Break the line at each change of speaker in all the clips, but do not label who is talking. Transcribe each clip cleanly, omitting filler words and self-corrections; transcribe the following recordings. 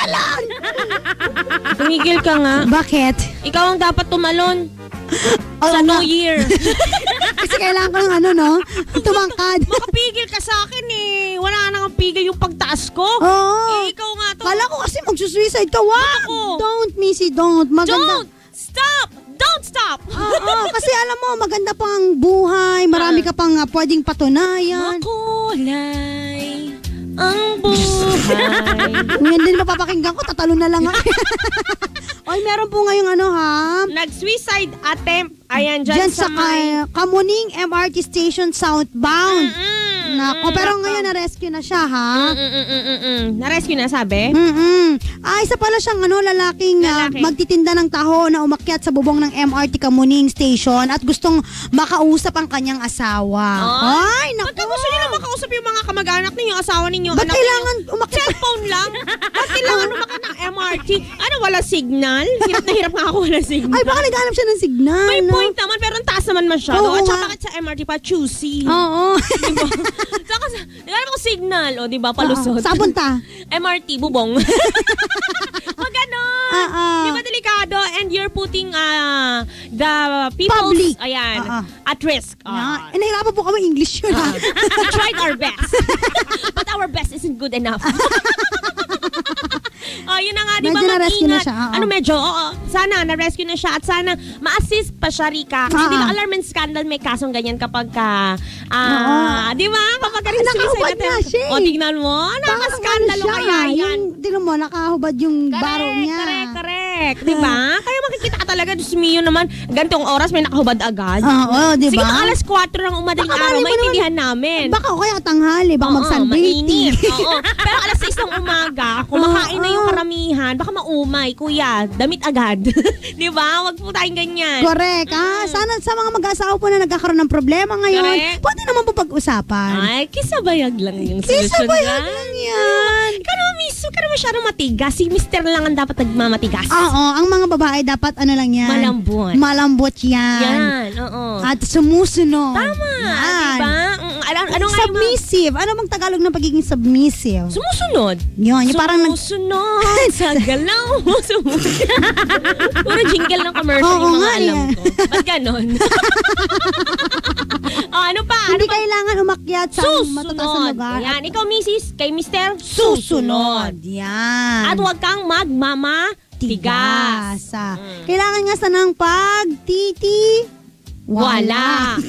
tumalon!
Tumigil ka nga.
Bakit?
Ikaw ang dapat tumalon. Sa New Year.
Kasi kailangan ko ng tumangkad.
Makapigil ka sa akin eh. Wala nang pigil yung pagtaas ko.
Oo.
Ikaw nga to.
Kala ko kasi magsusuicide ka. Wag! Don't, Missy, don't. Maganda.
Don't! Stop! Don't stop!
Oo, kasi alam mo, maganda pang buhay. Marami ka pang pwedeng patunayan.
Makulay ang buhay.
Ngayon din mapapakinggan ko, tatalo na lang ako. Oy, meron po ngayong
nag-suicide attempt. Ayan, dyan
sa Kamuning MRT Station southbound. Nako, pero ngayon na-rescue na siya, ha?
Na-rescue na, sabi?
Isa pala siyang lalaking magtitinda ng taho na umakyat sa bubong ng MRT Kamuning Station at gustong makausap ang kanyang asawa. Ay, naku!
Ba't gusto niyo na makausap yung mga kamag-anak ninyo, asawa ninyo,
ba't
anak
kailangan
ninyo?
umakyat?
Cellphone lang? Ba't kailangan umakyat ng MRT? Ano, wala signal? Hirap na hirap nga ako, wala signal.
Ay, baka naghanap siya ng signal.
May point naman, pero ang taas naman masyado.
Oo,
at saka bakit sa MRT pa, choosy.
Oo.
Diba? Saka, naghanap ako signal, o diba, palusot.
Saan punta?
MRT, bubong. Pag ganon. Diba delikado? And you're putting the people's,
public.
Ayan, at risk.
Nahirapan po kami English yun.
We tried our best. But our best isn't good enough. Yun na nga, di ba,
medyo na-rescue na
mag-ingat.
siya.
Medyo, sana, na-rescue na siya at sana ma-assist pa siya, Rika. Kasi di ba, alarm and scandal may kasong ganyan kapag ka, di ba, kapag ka rin
nakahubad na siya.
O, tignan mo, nakaskandalo kaya yan.
Tignan mo, nakahubad yung baro niya.
Correct. Di ba? Kaya makikita ka talaga, Diyos mio naman, ganitong oras may nakahubad agad.
Oo, di ba?
Sige, alas 4 ng umadaling araw, maintindihan namin.
Baka o kaya tanghali, baka mag-sunbathing.
Oo, pero alas 6 ng umaga, kumakain na yung karamihan, baka maumay, kuya, damit agad. Di ba? Wag po tayong ganyan.
Correct. Sana sa mga mag-asawa po na nagkakaroon ng problema ngayon, pwede naman po pag-usapan.
Ay, kisabayag lang yung solusyon.
Kisabayag lang yan.
Ikaw naman, miss, huwag ka naman masyadong matigas. Si Mr. lang ang dapat nagmamatigas.
Oo, ang mga babae dapat lang yan.
Malambot.
Malambot yan.
Yan, oo.
At sumusunod.
Tama, diba? Ano nga
submissive. Ano bang Tagalog ng pagiging submissive?
Sumusunod.
Yun, yung parang
sumusunod sa galaw mo. Puro jingle ng commercial yung mga alam ko. Ba't ganon? Ano pa?
Hindi kailangan umakyat sa matataas na lugar.
Yan, ikaw, misis, kay mister, susunod.
Yan.
At huwag kang magmamatigas.
Kailangan nga sanang wala.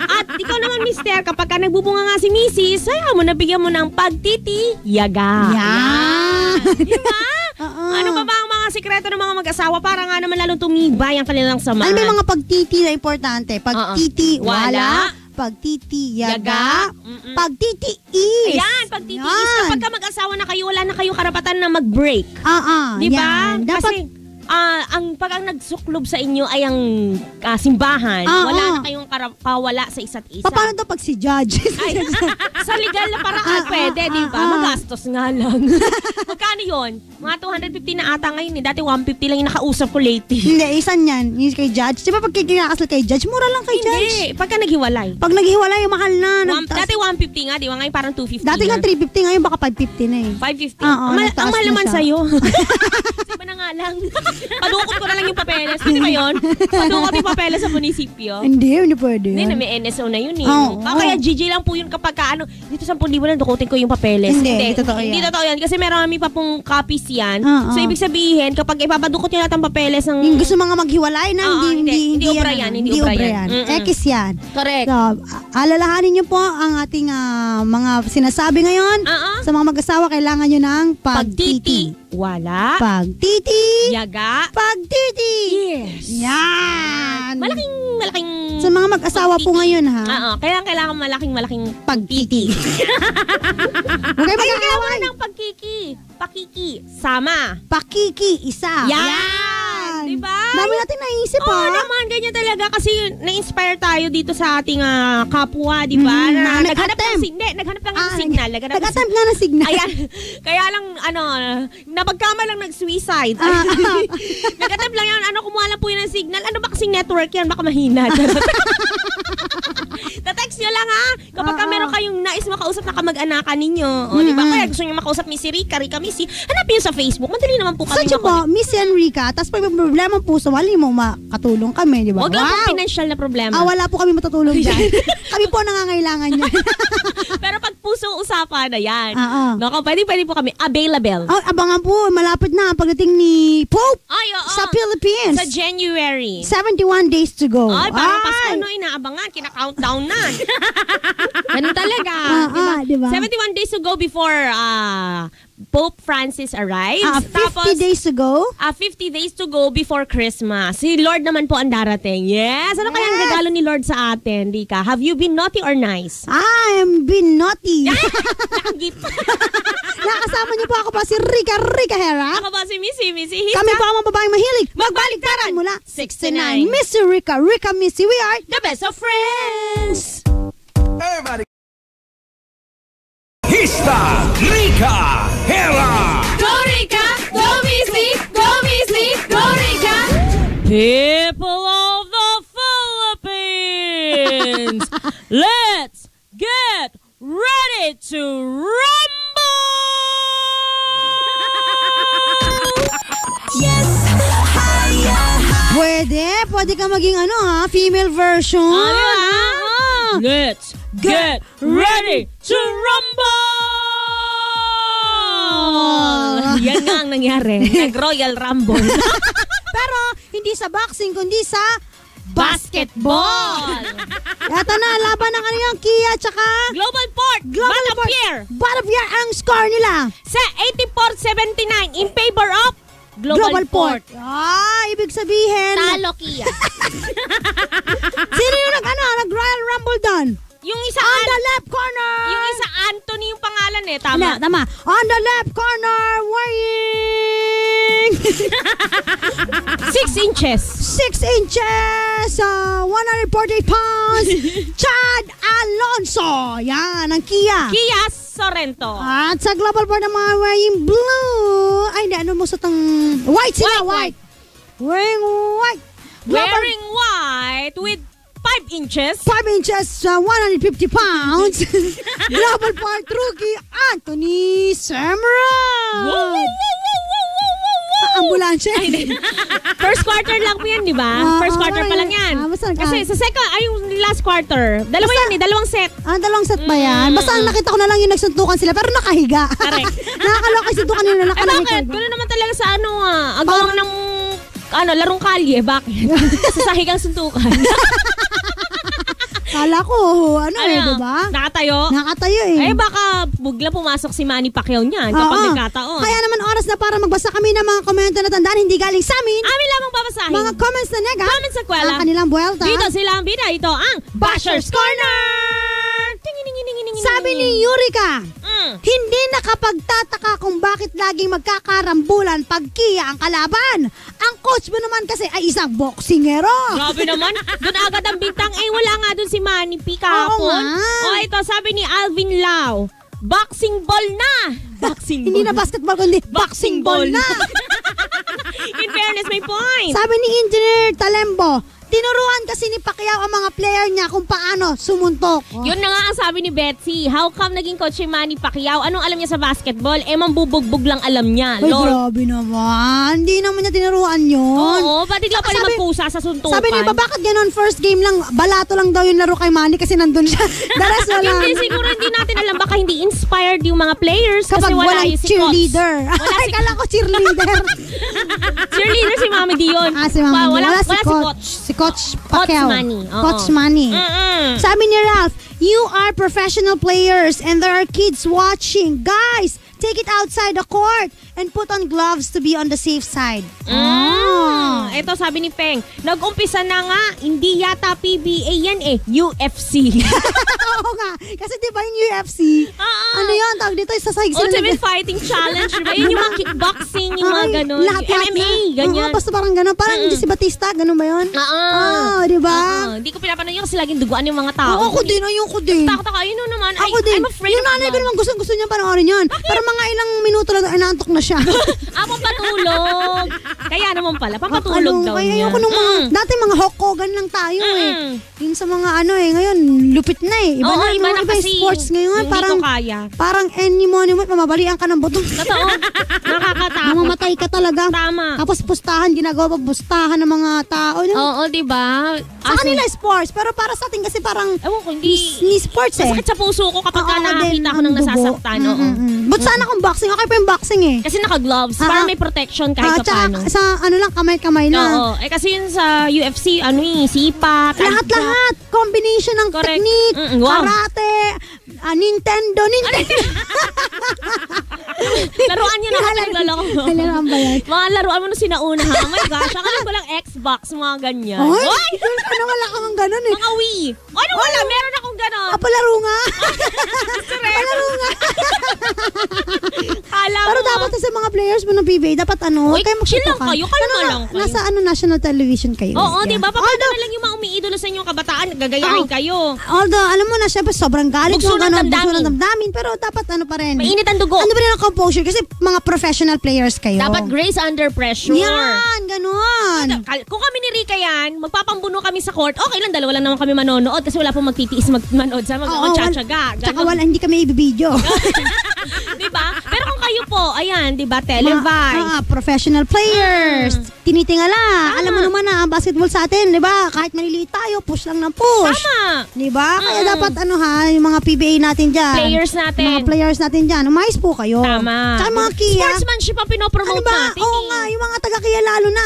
At ikaw naman, mister, kapag ka nagbubunga nga si misis, ayaw mo, nabigyan mo ng pagtitiyaga.
Yan.
Diba? Ano ba ang mga sikreto ng mga mag-asawa para nga naman lalong tumibay ang kanilang samahan?
Ano may mga pagtiti na importante? Pagtitiwala, pagtitiyaga, pagtitiis.
Ayan, pagtitiis. Kapag ka mag-asawa na kayo, wala na kayong karapatan na mag-break. Diba? Kasi ang nagsuklob sa inyo ay ang simbahan, wala na kayong kawala sa isa't isa.
Paano to pag si judge?
Sa legal na paraan pwede, di ba? Magastos nga lang. Magkano yun? Mga 250 na ata ngayon eh. Dati 150 lang yung nakausap ko lately.
Hindi, isa niyan. Yung kay judge. Di ba pag kinakasal kay judge, mura lang kay judge?
Hindi, pagka naghiwalay.
Pag naghiwalay, mahal na.
Dati 150 nga, di ba? Ngayon parang 250
dati nga 350, ngayon baka 550 na eh.
550? Ang mahal naman sa'yo. Diba na nga lang? Padukot ko na lang yung papeles. Pwede ba yun? Padukot yung papeles sa munisipyo.
Hindi pwede.
Hindi, may NSO na yun eh. Kaya GG lang po yun kapag dito 10,000 na dukutin ko yung papeles.
Hindi totoo yan.
Hindi totoo yan. Kasi marami pa pong copies yan. So, ibig sabihin, kapag ipapadukot nyo lahat ang papeles ng...
Yung gusto mga maghiwalay na, hindi
obra yan. Hindi obra yan.
X yan.
Correct.
So, alalahanin nyo po ang ating mga sinasabi ngayon. Sa mga mag-asawa, kailangan nyo ng pagtiti.
Wala.
Pagtiti.
Yaga.
Pagtiti.
Yes.
Yan.
Malaking
sa mga mag-asawa po ngayon, ha?
Kailangan malaking
pagtiti.
Okay, mag-aaway ng pakiki. Sama.
Pakiki, isa.
Yan. Diba?
Dami natin naisip, ha?
Oo naman, ganyan talaga. Kasi na-inspire tayo dito sa ating kapwa, diba? Naghanap lang ng signal.
Nag-attempt nga ng signal.
Ayan. Kaya lang, napagkama lang nag-suicide. Nag-attempt lang yan. Kumuha lang po yun ng signal. Ano ba kasing network yan? Baka mahina. Ta-text nyo lang, ha? Kapag meron kayong nais makausap makausap na kamag-anakan ninyo. O, di ba? Kaya gusto nyo makausap Miss Rica, Missy, hanapin nyo sa Facebook. Madali naman po kami.
Sa po, Miss Enrica, tapos pag may problema po sa wali mo, makatulong kami, di ba?
Huwag lang po financial na problema.
Wala po kami matutulong dyan. Kami po nangangailangan nyo.
Pero pag puso usapan na yan, naku, pwede po kami available.
Abangan po, malapit na pagdating ni Pope sa Philippines.
Sa January.
71 days to go.
Ay, parang Pasko, no, inaabangan, kina-countdown na. Ganun talaga. Diba? 71 days to go before Pope Francis arrives.
50 days to go?
50 days to go before Christmas. Si Lord naman po ang darating. Yes! Ano kaya ang regalo ni Lord sa atin, Rika? Have you been naughty or nice?
I am been naughty.
Nakagip.
Nakasama niyo po ako pa si Rica Hera.
Ako pa si Missy
Kami po ang mga babaeng mahilig magbaliktaran mula 69. Miss Rica, Missy, we are
the best of friends.
Everybody. Hista Rica Hera.
Go Rica, go Missy, go Missy, go Rica. People of the Philippines, let's get ready to rumble.
Yes. Pwede ka maging female version.
Let's get ready to rumble! Yan nga ang nangyari. Nag-Royal Rumble.
Pero hindi sa boxing, kundi sa basketball. Ito na, laban ng kaniyang Kia tsaka
Global Port.
Batapier ang score nila.
Sa 84-79 in favor of Global Port.
Ibig sabihin
talo Kia.
Sino yung nag-Royal Rumble doon?
Yung isa
on the left corner.
Yung isa Anthony yung pangalan Tama.
Tama. On the left corner, weighing
6 inches.
6 inches, 140 pounds, Chad Alonso. Yan, ang Kia.
Kia Sorrento.
At sa Global Port ng mga wearing blue. Ay, hindi, ano mo sa white sila, white. Wearing white.
Wearing white with 5 inches.
5 inches, 150 pounds. Global Port rookie, Anthony Semerad. Ambulansya.
First quarter lang po yan, di ba? First quarter pa lang yan. Kasi sa second, yung last quarter. Dalawang set.
Dalawang set ba yan? Basta ang nakita ko na lang yung nagsuntukan sila, pero nakahiga.
Correct.
Nakakaloka yung suntukan nila nakalahiga.
Bakit? Gano'n naman talaga sa agawang ng larong kalye. Bakit? Sa sahigang suntukan.
Kala ko, diba?
Nakatayo?
Nakatayo
baka bugla pumasok si Manny Pacquiao niyan kapag nagkataon.
Kaya naman oras na para magbasa kami ng mga komento na tandaan, hindi galing sa amin.
Amin lamang babasahin.
Mga comments na nega.
Comments sa kwela.
Ang kanilang buwelta.
Dito sila ang bida. Ito ang Bashers Corner!
Sabi ni Yurika, hindi nakapagtataka kung bakit laging magkakarambulan pag Kia ang kalaban. Ang coach mo naman kasi ay isang boksingero.
Grabe naman. Doon agad ang bintang. Wala nga doon si Manny P kahapon. Ito sabi ni Alvin Lau, boxing ball na.
Hindi na basketball kundi boxing ball na.
In fairness, may point.
Sabi ni Engineer Talembo, tinuruan kasi ni Pacquiao ang mga player niya kung paano sumuntok.
Yun na nga ang sabi ni Betsy. How come naging coach si Manny Pacquiao? Anong alam niya sa basketball? Mambubugbog lang alam niya.
Ay, grabe naman. Hindi naman niya tinuruan yun.
Oo, pati lang pala magpusa sa suntukan.
Sabi niya, bakit ganon first game lang, balato lang daw yung laro kay Manny kasi nandun siya. The rest wala.
Hindi, siguro hindi natin alam. Baka hindi inspired yung mga players
kapag
kasi wala yung
cheerleader. Ay, kala ko cheerleader.
Cheerleader si Mami Dion.
Si Mami Dion. Wala si
coach.
Si Coach Pacquiao.
Coach Manny.
Sabi ni Ralph, you are professional players and there are kids watching. Guys, take it outside the court and put on gloves to be on the safe side.
Ito sabi ni Peng, nag-umpisa na nga, hindi yata PBA yan UFC.
Oo nga, kasi diba yung UFC, ano yun, tawag dito, sasahig sila.
Ultimate Fighting Challenge, diba? Yun yung mga kickboxing, yung mga ganun.
Lahat
MMA, ganyan.
Basta parang ganun, parang hindi si Batista, ganun ba yun? Diba?
Hindi ko pinapanood yun kasi laging duguan yung mga tao.
Ako din, ayun ko din.
Takot ako, yun naman.
Ako din.
I'm afraid
yung nanay ko naman gusto niya panoorin yun. Pero mga ilang minuto lang, inaantok na siya.
Pampatulog. Kaya naman pala, pampatulog daw niya.
Ayoko nung dati mga Hokogan lang tayo Yung sa mga ngayon, lupit na Iba na
kasi.
Sports ngayon. Parang any monument, mamabalian ka ng buto.
Totoo. Nakakatakot.
Mamamatay ka talaga.
Tama.
Tapos pustahan, ginagawa pa pustahan ng mga tao.
Oo, diba?
Sa kanila sports, pero para sa atin kasi parang hindi sports
Masakit sa puso ko kapag nakakita ko ng nasasaktan.
But sana kung boxing, okay pa yung boxing
Kasi naka-gloves, para may protection kahit paano.
Sa lang, kamay-kamay lang.
Oo. Kasi yun sa UFC, sipa,
lahat. Combination ng technique, karate, Nintendo.
Laruan niyo na naglalaro.
Laruan ba yan?
Mga laruan mo nung sinauna ha. Oh my gosh, akalan ko lang Xbox, mga ganyan.
Ay! Wala kang ganon
Mga Wii. Wala, meron akong ganon.
Palaro nga. Palaro nga. Pero dapat sa mga players mo ng PBA, dapat kayo
chill lang kayo, kalma lang kayo.
Nasa national television kayo.
Oo, diba? Paano na lang yung mga umiidolo sa inyong kabataan, gagayahin kayo.
Although, alam mo na, syempre, sobrang galit
bugso ng
damdamin. Pero dapat pa rin.
Mainit ang dugo.
Ano ba rin ang composure? Kasi mga professional players kayo.
Dapat grace under pressure.
Yan, ganun.
Kung kami ni Rika yan, magpapambuno kami sa court, okay lang, dalawa lang naman kami manonood kasi wala pong magtitiis manood sa mag-tsatsaga.
Tsaka hindi kami ibibidyo.
Diba? Pero kung kayo po, ayan, diba, televised.
Professional players. Tinitingala. Alam mo naman na ang basketball sa atin, diba? Kahit maliliit tayo, push lang ng push.
Tama.
Diba? Kaya dapat yung mga PBA natin dyan. Mga players natin dyan. Umayos po kayo.
Tama.
Tsaka mga Kia.
Sportsmanship ang pinopromote natin.
Oo nga, yung mga taga-Kia lalo na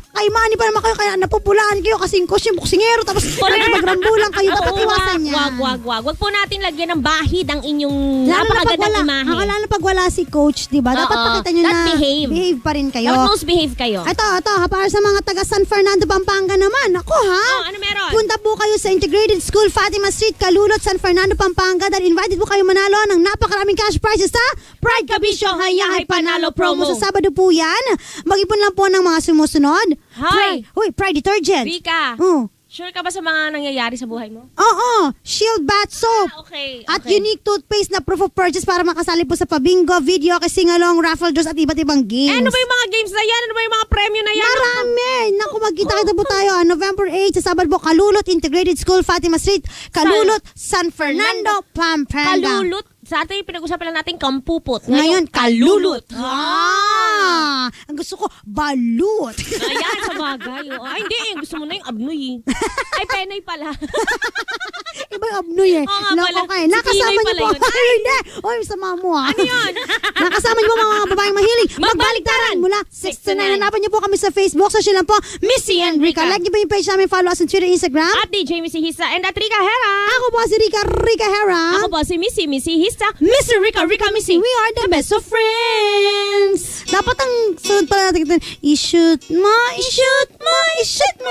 kay Manny pa naman kayo, kaya napupulaan kayo kasi boksingero, tapos magrambulan kayo. Dapat iwasan yan.
Wag po natin lagyan ng bahid ang inyong napakagandang imahe.
Lalo na pag wala si coach, diba? Dapat pakita nyo na behave pa rin kayo.
Dapat most behave kayo.
Ito, para sa mga taga San Fernando, Pampanga naman. Ako
ano meron?
Punta po kayo sa Integrated School, Fatima Street, Calulot, San Fernando, Pampanga. Dahil invited po kayo manalo ng napakaraming cash prizes sa Pride Kabisyo Hayahay Panalo Promo. Sa Sabado po yan. Mag-ipon lang po ng mga sumusunod. Pride detergent.
Rika, sure ka ba sa mga nangyayari sa buhay mo?
Oo. Shield Bath Soap.
Okay.
At unique toothpaste na proof of purchase para makasali po sa pabingo, video, singalong, raffle draws at iba't ibang games.
Ano ba yung mga games na yan? Ano ba yung mga premyo na yan?
Marami! Naku, magkita-kita po tayo. November 8 sa Sabado po, Calulot Integrated School, Fatima Street, Calulot, San Fernando, Pampanga.
Calulot? Sa atin, pinag-usapan lang natin kampupot.
Ngayon, Calulot. Ang gusto ko, balut.
Ayan, sa bagay. Ay, hindi. Gusto mo na yung abnoy. Ay, penoy pala.
Iba yung abnoy
Oo nga pala.
Nakasama niyo po. Ay, hindi. Oy, sama mo
Ano yun?
Nakasama niyo po mga babaeng mahilig.
Magbaliktaran.
Mula 6 to 9. Hanapan niyo po kami sa Facebook. Social lang po, Missy and Rika. Like niyo po yung page namin. Follow us on Twitter, Instagram.
At DJ Missy Hisa and at Rika Hera.
Ako po si Rika Hera.
Ako po si Missy Hisa.
Mr. Rika Missy. We are the best of friends. Dapat ang sunod pala natin, i-shoot mo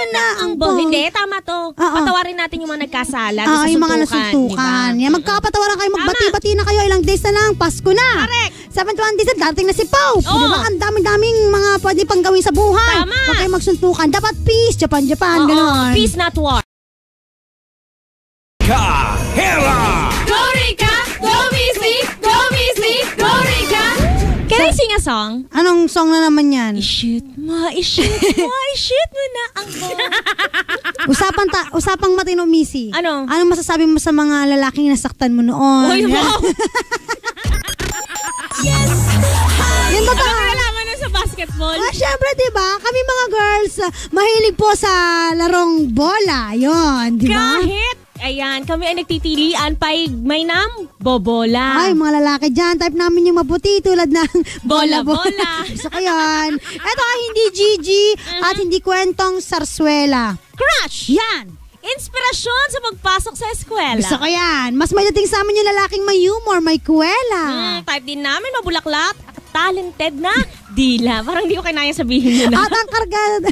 na ang ball.
Hindi, tama to. Patawarin natin yung mga nagkasala.
Yung mga nasuntukan. Diba? Magkapatawaran kayo, magbati-bati na kayo. Ilang days na lang, Pasko na.
Correct.
71 days na, dating na si Pau. Diba? Ang daming mga pwede pang gawin sa buhay.
Tama.
Huwag kayo magsuntukan. Dapat peace, Japan, gano'n.
Peace, not war.
Hera!
Go Rika! Go Missy! Go Missy! Go Rika! Can I sing a song?
Anong song na naman yan?
I-shoot mo na ang ball.
Usapang matino, Missy.
Ano?
Anong masasabi mo sa mga lalaking nasaktan mo noon?
Uy, wow!
Yes! Yan ba
Ano nalaman nun sa basketball?
Syempre, diba? Kami mga girls, mahilig po sa larong bola. Yun, diba?
Ayan, kami ay nagtitilian pa'y may bobola.
Ay, mga lalaki dyan, type namin yung maputi tulad ng
bola-bola.
Gusto ko yan. Ito ay hindi Gigi at hindi kwentong sarsuela.
Crush!
Yan!
Inspirasyon sa pagpasok sa eskwela.
Gusto ko yan. Mas may dating sa amin yung lalaking may humor, may kuwela.
Type din namin, mabulaklak, talented na dila. Parang hindi ko kinaya sabihin nila.
At ang kargada...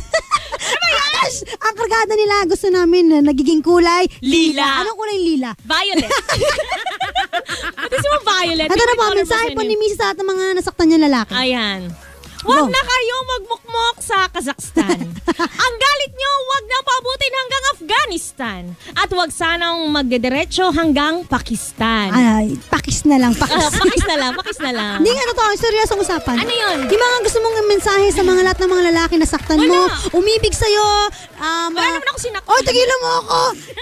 ang kargada nila, gusto namin na nagiging kulay
lila.
Anong kulay lila?
Violet. Pati si mo violet.
Ito na po, mensahe po ni Missy sa lahat ng mga nasaktan niya lalaki.
Ayan. Huwag na kayong magmukmok sa Kazakhstan. Ang galit nyo, huwag na pabutin hanggang Afghanistan. At huwag sanang magdidiretso hanggang Pakistan.
Ay, pakis na lang.
Pakis na lang.
Hindi nga totoo, seryosong usapan.
Ano yun?
Yung mga gusto mong mensahe sa mga lahat ng mga lalaki na saktan mo, umibig sa'yo.
Wala naman ako sinaktan.
Oh, tagilan mo ako.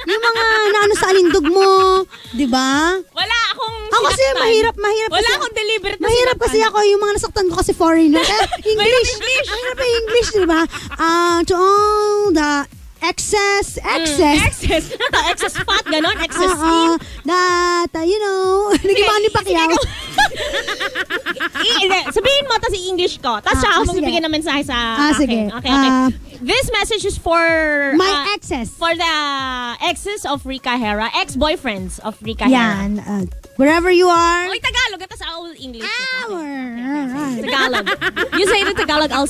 Yung mga naano sa alindog mo. Diba?
Wala akong
sinaktan. Ako kasi mahirap
wala
kasi.
akong deliberate na
mahirap
sinaktan.
kasi ako, yung mga nasaktan ko kasi foreigner. English. Ang hirap yung English, diba? To all the excess
fat, ganon, excess skin.
That, naging ni Pacquiao.
Sabihin mo, tas i-English ko. Tas siya ako magbibigyan ng mensahe sa akin.
Sige.
Okay. This message is for
my exes.
For the exes of Rika Hera, ex-boyfriends of Rika Hera.
Yan. Wherever you are.
Oy, Tagalog. Tapos I will English.
Right.
Tagalog. You say it in Tagalog, I'll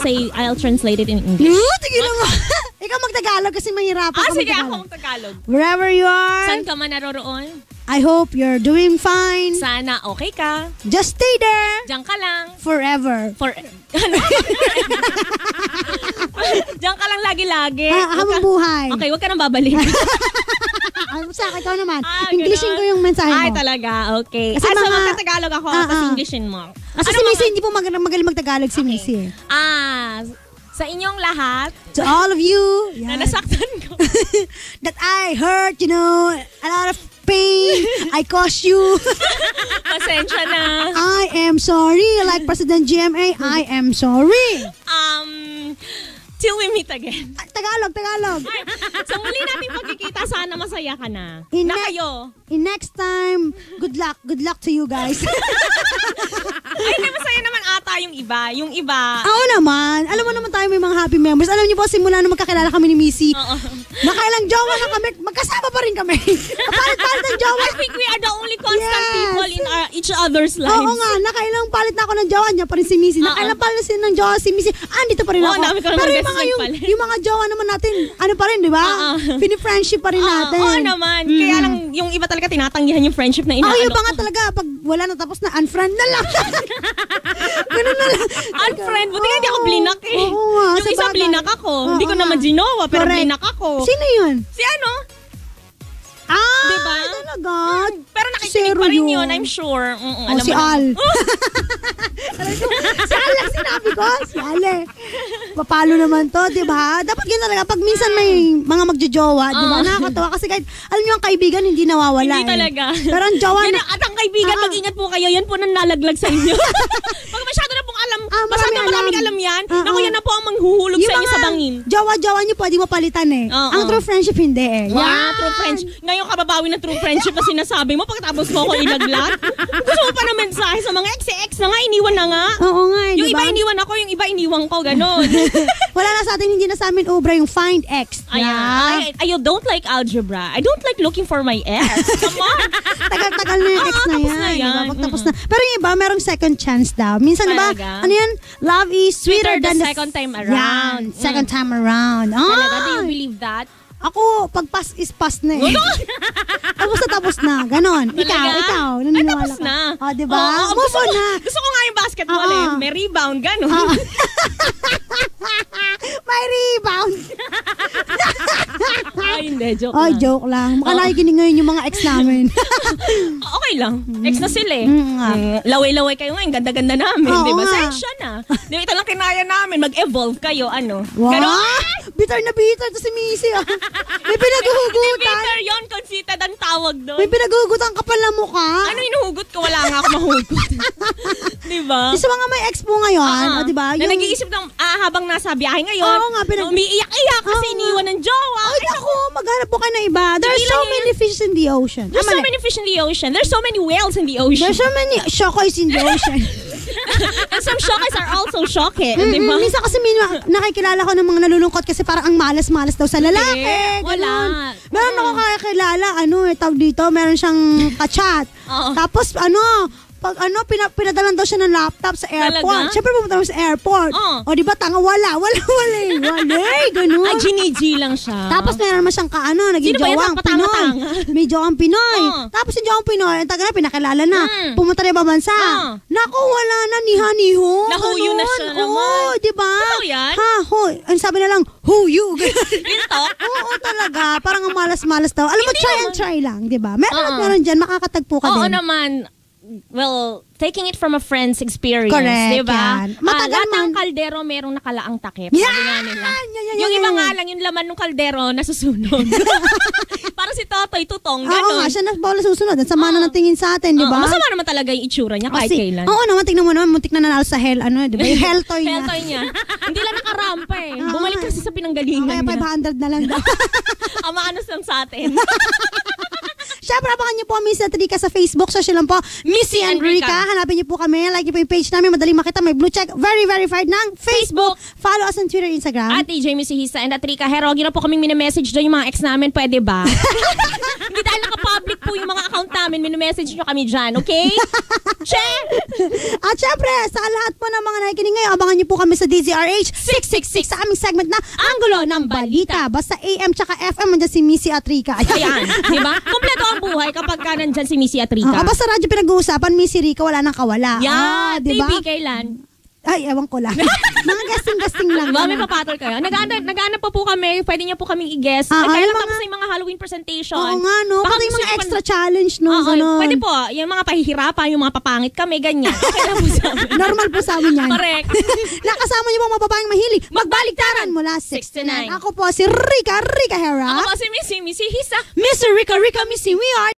translate it in English.
Tignan mo. Ikaw mag-Tagalog kasi mahirapan
sige, ako mag-Tagalog.
Wherever you are.
Saan ka man naroroon?
I hope you're doing fine.
Sana okay ka.
Just stay there.
Diyan ka lang.
Forever.
Diyan ka lang lagi-lagi.
Habang buhay.
Okay, huwag ka nang babalik.
Sa akin, ikaw naman. Englishin ko yung mensahe mo.
Ay, talaga. Okay.
Kasi
magta-Tagalog ako, tapos Englishin mo.
Kasi si Missy, hindi po magaling mag-Tagalog si Missy.
Sa inyong lahat.
To all of you.
Na nasaktan ko.
That I hurt, a lot of pain. I caused you.
Pasensya na.
I am sorry. Like President GMA, I am sorry.
Till we meet again.
Tagalog.
Sa muli nating pagkikita, sana masaya ka na. Kayo.
In next time, good luck to you guys.
Ay, hindi masaya naman ata yung iba.
Oo naman. Alam mo naman tayo may mga happy memories. Alam niyo po, simula na magkakilala kami ni Missy, nakailang jowa na kami, magkasama pa rin kami. Palit ng jowa.
I think we are the only constant people in each other's lives.
Oo nga, nakailang palit na ako ng jowa, niya pa rin si Missy. Nakailang palit na ng jowa si Missy, andito pa rin ako. Pero yung mga jowa naman natin, ano pa rin, di ba? Pini-friendship pa rin natin.
Oo naman. Kaya lang, yung iba talaga tinatanggihan yung friendship na inaano.
Yung mga talaga, pag wala na tapos na, unfriend na lang. Ganun na lang.
Unfriend? Buti nga hindi ako blinak eh.
Oo nga.
Yung isa blinak ako. Hindi ko naman ginawa, pero blinak ako.
Sino yun?
Si ano?
Diba? Talaga?
Pero nakikinig pa rin yun, I'm sure.
Si Al. Si Al lang sinabi ko. Si Al eh. Papalo naman to, diba? Dapat ganun talaga. Pag minsan may mga magjojowa, diba? Nakakatawa. Kasi kahit, alam nyo, ang kaibigan hindi nawawala.
Hindi talaga.
Pero ang jowa na...
At ang kaibigan, mag-ingat po kayo. Yan po nang nalaglag sa inyo. Pag masyado na pong alam, maraming alam yan, naku, yan na po ang manghuhulog sa inyo sa bangin.
Jowa-jowa nyo pwede mo palitan eh. Ang true friendship hindi eh.
True friendship. Ngayon kababawi na true friendship na sinasabi mo pagkatapos mo ako ilaglag. Gusto mo pa na mensahe sa mga ex na nga, iniwan na nga.
Oo nga,
yung diba? Iba iniwan ako, yung iba iniwan ko, gano'n.
Wala na sa atin, hindi na sa amin obra yung find ex.
I don't like algebra. I don't like looking for my ex. Come on.
Tagal-tagal na yung ex na yan. Tapos na. Pero yung iba, merong second chance daw. Minsan diba, ano yan? Love is sweeter than
the second time around.
Yan, second time around.
Talaga, do you believe that?
Ako, pag pass is pass na eh. Tapos na. Ganon. Ikaw. Naniniwala
tapos na.
Diba? Move on na.
Gusto ko nga yung basketball eh. May rebound, ganon.
May rebound.
Ay, hindi. Joke lang.
Joke lang. Makalakikinig ngayon yung mga ex namin.
Okay lang. Ex na sila eh. Laway-laway kayo ngayon. Ganda-ganda namin. Diba? Sensya na. Ito lang kinaya namin. Mag-evolve kayo. Ano?
Wow! Bitter na bitter to si Missy. May pinaghuhugutan.
Bitter yun. Conceited ang tawag doon.
May pinaghuhugutan kapal na mukha.
Ano hinuhugot ko? Wala nga ako mahugot. Diba?
Isa mga may ex po ngayon. Diba?
Na nag-iisip ng habang nasa biyahe ngayon.
Oo nga.
Umiiyak-iyak kasi iniwan ng jowa.
Ay, naku. Maghanap po kayo na iba. There's so many fish in the ocean.
There's so many fish in the ocean. There's so many whales in the ocean.
There's so many shokoys in the ocean.
And some shokoys are also shocked. Diba?
Minsan kasi nakikilala ko ng mga nalulungkot kasi parang ang malas-malas daw sa lalaki.
Wala.
Meron ako kakilala, tawag dito, meron siyang kachat. Tapos, pag pinadalan daw siya ng laptop sa airport. Siyempre pumunta mo sa airport. O di ba tanga wala, ganun.
Ay, giniji lang siya.
Tapos meron naman siyang naging jowang Pinoy. May jowang Pinoy. Tapos yung jowang Pinoy, ang taga na pinakilala na. Pumunta na ibang bansa. Naku, wala na, niha-niho.
Nahuyo na siya naman.
Di ba?
Totoo yan?
Ang sabi na lang, who you?
Ito?
Oo, talaga. Parang ang malas-malas daw. Alam mo, try lang, di ba? Meron dyan, makakatagpo ka din.
Oo naman. Well, taking it from a friend's experience,
correct,
diba?
Matagal
lahat ng kaldero merong nakalaang takip. Sabi nga nila. Yung iba nga lang, yung laman ng kaldero nasusunog. Para si Totoy tutong, gano'n.
Oo nga, siya na bawal susunod. At sama na ng tingin sa atin, di ba?
Masama naman talaga yung itsura niya kahit kailan.
Oo naman, tingnan mo naman, muntik na nanalo sa hell, di ba? Yung hell toy niya.
Hell toy niya. Hindi lang nakarampa eh. Bumalik kasi sa pinanggalingan
niya. Kaya 500 na lang daw.
Amanos lang sa atin.
Siyempre, abangan niyo po Missy at Rica sa Facebook. Search lang po Missy and Rica. Hanapin niyo po kami. Like niyo po yung page namin. Madaling makita. May blue check. Very verified ng Facebook. Follow us on Twitter, Instagram.
At DJ Missy Hisa and at Rica Hero. Gina po kaming minimessage doon yung mga ex namin. Pwede ba? Hindi dahil naka-public po yung mga account namin. Minimessage niyo kami dyan. Okay? Che! At
syempre, sa lahat po ng mga nakikinig ngayon, abangan niyo po kami sa DZRH 666 sa aming segment na Anggulo ng Balita. Basta AM tsaka FM, andyan si Missy at Rica.
Ayan. Diba? Kompleto ang buhay kapag ka nandyan si Missy at Rica.
Basta radyo pinag-uusapan, Missy Rica, wala nang kawala.
Yeah,
diba?
TV kailan?
Ay, ewan ko lang. Mga guesting lang.
Diba, may papatol kayo? Nag-aanap pa po kami. Pwede niyo po kaming i-guess. Kaya lang tapos yung mga Halloween presentation.
Oo nga, no? Pati yung mga extra challenge, no?
Pwede po. Yung mga pahihirapan, yung mga papangit kami, ganyan. Okay lang po sa amin.
Normal po sa amin yan.
Correct.
Nakasama niyo po mga babaeng mahilig. Magbaliktaran mula 6 to 9. Ako po si Rica Hera.
Ako po si Missy Hisa.
Mr. Rica, Missy, we are